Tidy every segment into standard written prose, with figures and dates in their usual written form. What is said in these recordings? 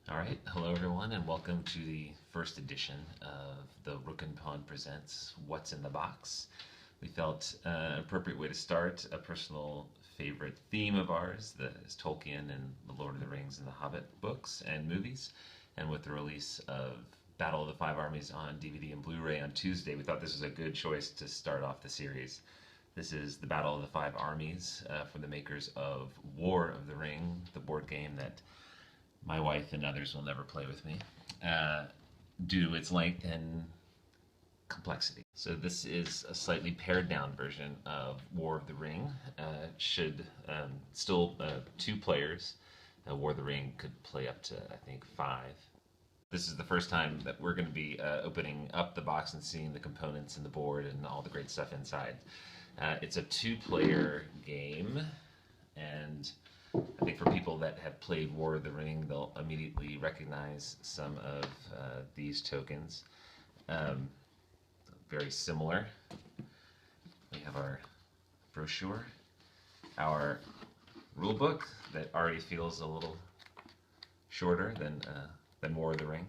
All right, hello everyone, and welcome to the first edition of the Rook and Pawn Presents What's in the Box. We felt an appropriate way to start a personal favorite theme of ours that is Tolkien and the Lord of the Rings and the Hobbit books and movies. And with the release of Battle of the Five Armies on DVD and Blu-ray on Tuesday, we thought this was a good choice to start off the series. This is the Battle of the Five Armies from the makers of War of the Ring, the board game that my wife and others will never play with me due to its length and complexity. So this is a slightly pared down version of War of the Ring. Should still two players. War of the Ring could play up to, I think, five. This is the first time that we're going to be opening up the box and seeing the components and the board and all the great stuff inside. It's a two-player game, and I think for people that have played War of the Ring, they'll immediately recognize some of these tokens. Very similar. We have our brochure, our rule book that already feels a little shorter than War of the Ring.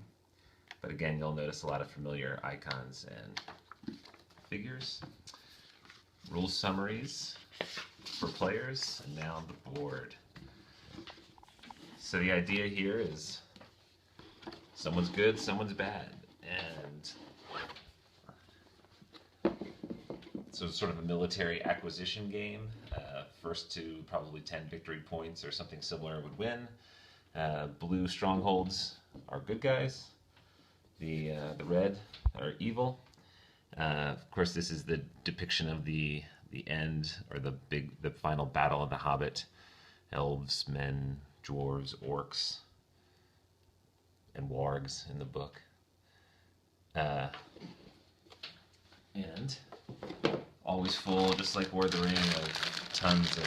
But again, you'll notice a lot of familiar icons and figures. Rule summaries for players, and now the board. So the idea here is someone's good, someone's bad, and so it's sort of a military acquisition game. First to probably 10 victory points or something similar would win. Blue strongholds are good guys. The red are evil. Of course, this is the depiction of the end, or the final battle of the Hobbit. Elves, men, dwarves, orcs, and wargs in the book. And always full, just like War of the Ring, of tons of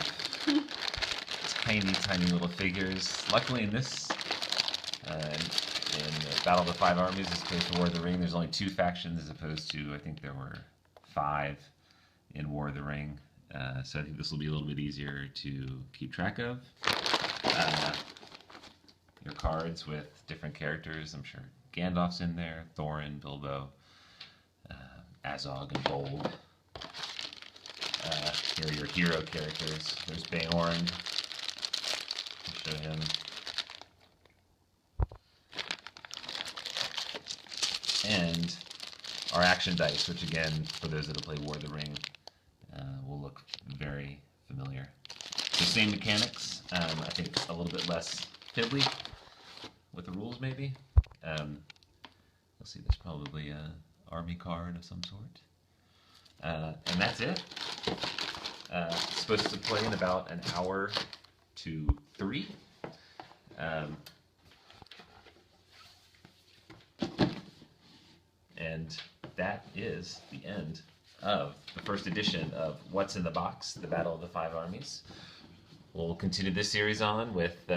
tiny little figures. Luckily in this, in Battle of the Five Armies as opposed to War of the Ring, there's only two factions as opposed to, I think there were five in War of the Ring. So I think this will be a little bit easier to keep track of. Your cards with different characters. I'm sure Gandalf's in there, Thorin, Bilbo, Azog, and Bold. Here are your hero characters. There's Beorn. I'll show him. And our action dice, which again, for those that have played War of the Ring, will look very familiar. The same mechanics, I think a little bit less fiddly with the rules maybe. Let's see, there's probably an army card of some sort. And that's it. It's supposed to play in about an hour to 3. And that is the end of the first edition of What's in the Box, the Battle of the Five Armies. We'll continue this series on with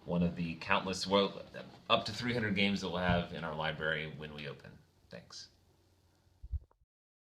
one of the countless, well, up to 300 games that we'll have in our library when we open. Thanks.